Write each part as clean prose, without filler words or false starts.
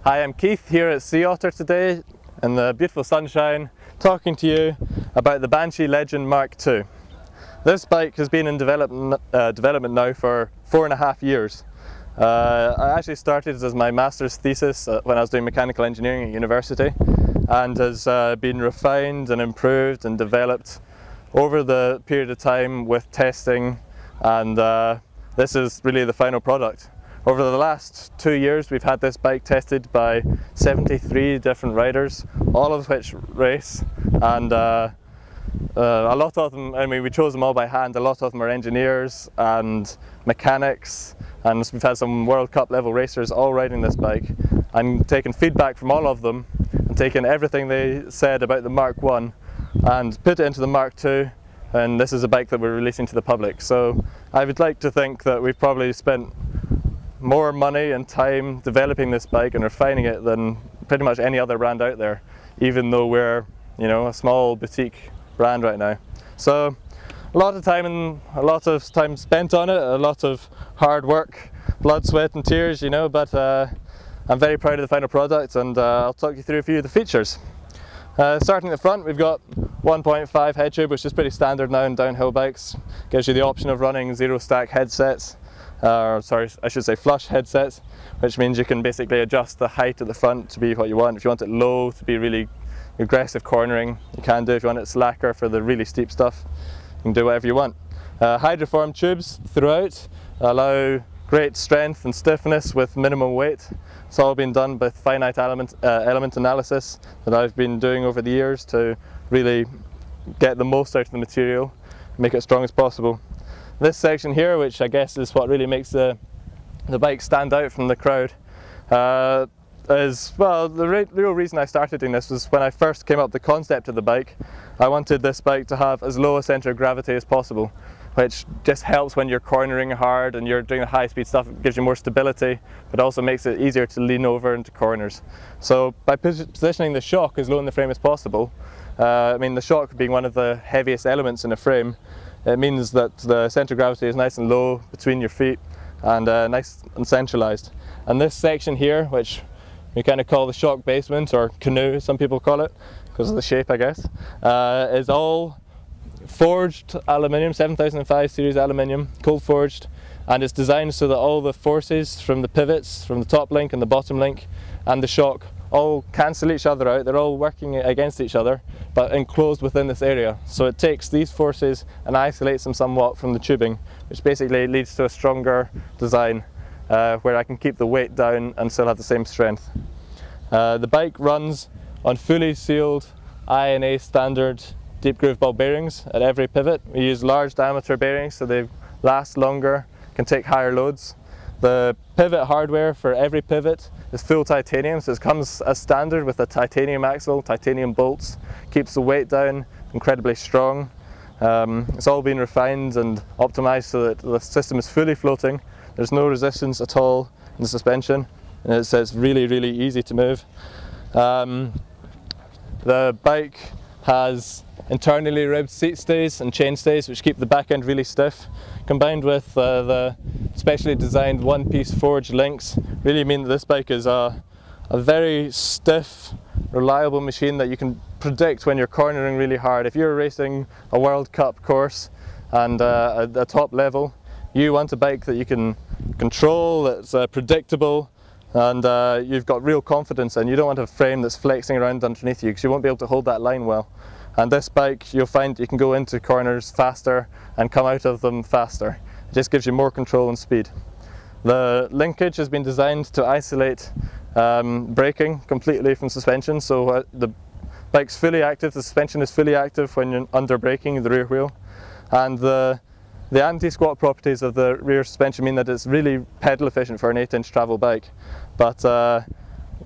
Hi, I'm Keith here at Otter today in the beautiful sunshine, talking to you about the Banshee Legend Mark II. This bike has been in development now for 4.5 years. I actually started as my master's thesis when I was doing mechanical engineering at university, and has been refined and improved and developed over the period of time with testing, and this is really the final product. Over the last 2 years we've had this bike tested by 73 different riders, all of which race, and a lot of them, I mean, we chose them all by hand. A lot of them are engineers and mechanics, and we've had some World Cup level racers all riding this bike, and taken feedback from all of them and taken everything they said about the Mark I and put it into the Mark II, and this is a bike that we're releasing to the public. So I would like to think that we've probably spent more money and time developing this bike and refining it than pretty much any other brand out there, even though we're, you know, a small boutique brand right now. So a lot of time spent on it, a lot of hard work, blood, sweat and tears, you know, but I'm very proud of the final product, and I'll talk you through a few of the features. Starting at the front, we've got 1.5 head tube, which is pretty standard now in downhill bikes. Gives you the option of running zero stack headsets, sorry, I should say flush headsets, which means you can basically adjust the height at the front to be what you want. If you want it low to be really aggressive cornering, you can do. If you want it slacker for the really steep stuff, you can do whatever you want. Hydroform tubes throughout allow great strength and stiffness with minimal weight. It's all been done with finite element analysis that I've been doing over the years to really get the most out of the material, make it as strong as possible. This section here, which I guess is what really makes the bike stand out from the crowd, is, well, the real reason I started doing this was when I first came up with the concept of the bike. I wanted this bike to have as low a centre of gravity as possible, which just helps when you're cornering hard and you're doing the high speed stuff. It gives you more stability, but also makes it easier to lean over into corners. So by positioning the shock as low in the frame as possible, I mean, the shock being one of the heaviest elements in a frame, it means that the centre of gravity is nice and low between your feet, and nice and centralised. And this section here, which we kind of call the shock basement, or canoe some people call it because of the shape, I guess, is all forged aluminium, 7005 series aluminium, cold forged, and it's designed so that all the forces from the pivots, from the top link and the bottom link and the shock, all cancel each other out. They're all working against each other but enclosed within this area. So it takes these forces and isolates them somewhat from the tubing, which basically leads to a stronger design where I can keep the weight down and still have the same strength. The bike runs on fully sealed INA standard deep groove ball bearings at every pivot. We use large diameter bearings so they last longer, can take higher loads. The pivot hardware for every pivot is full titanium, so it comes as standard with a titanium axle, titanium bolts, keeps the weight down, incredibly strong. It's all been refined and optimized so that the system is fully floating. There's no resistance at all in the suspension, and it's really, really easy to move. The bike has internally ribbed seat stays and chain stays, which keep the back end really stiff, combined with the specially designed one-piece forged links, really mean that this bike is a very stiff, reliable machine that you can predict when you're cornering really hard. If you're racing a World Cup course and at the top level, you want a bike that you can control, that's predictable, and you've got real confidence in. You don't want a frame that's flexing around underneath you, because you won't be able to hold that line well. And this bike, you'll find you can go into corners faster and come out of them faster. It just gives you more control and speed. The linkage has been designed to isolate braking completely from suspension, so the bike's fully active, the suspension is fully active when you're under braking the rear wheel, and the anti-squat properties of the rear suspension mean that it's really pedal efficient for an 8-inch travel bike. But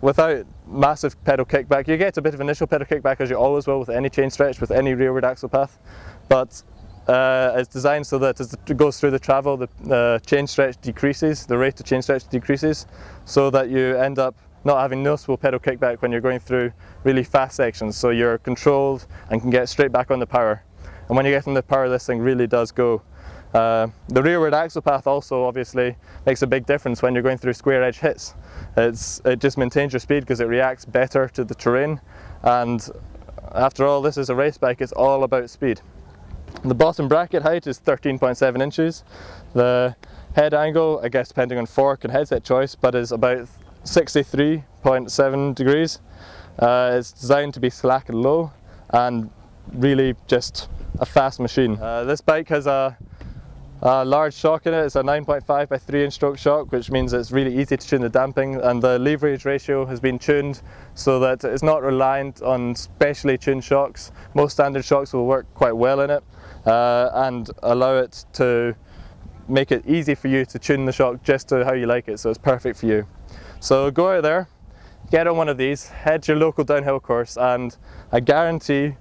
without massive pedal kickback, you get a bit of initial pedal kickback, as you always will with any chain stretch, with any rearward axle path, but it's designed so that as it goes through the travel, the chain stretch decreases, the rate of chain stretch decreases, so that you end up not having noticeable pedal kickback when you're going through really fast sections, so you're controlled and can get straight back on the power. And when you get on the power, this thing really does go. The rearward axle path also obviously makes a big difference when you're going through square edge hits. It just maintains your speed because it reacts better to the terrain, and after all, this is a race bike, it's all about speed. The bottom bracket height is 13.7 inches. The head angle, I guess depending on fork and headset choice, but is about 63.7 degrees. It's designed to be slack and low and really just a fast machine. This bike has a large shock in it. It's a 9.5 by 3-inch stroke shock, which means it's really easy to tune the damping, and the leverage ratio has been tuned so that it's not reliant on specially tuned shocks. Most standard shocks will work quite well in it and allow it to make it easy for you to tune the shock just to how you like it, so it's perfect for you. So go out there, get on one of these, head to your local downhill course, and I guarantee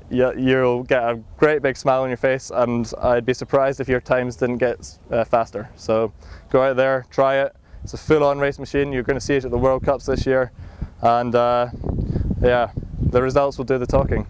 you'll get a great big smile on your face, and I'd be surprised if your times didn't get faster. So go out there, try it. It's a full-on race machine. You're going to see it at the World Cups this year, and yeah, the results will do the talking.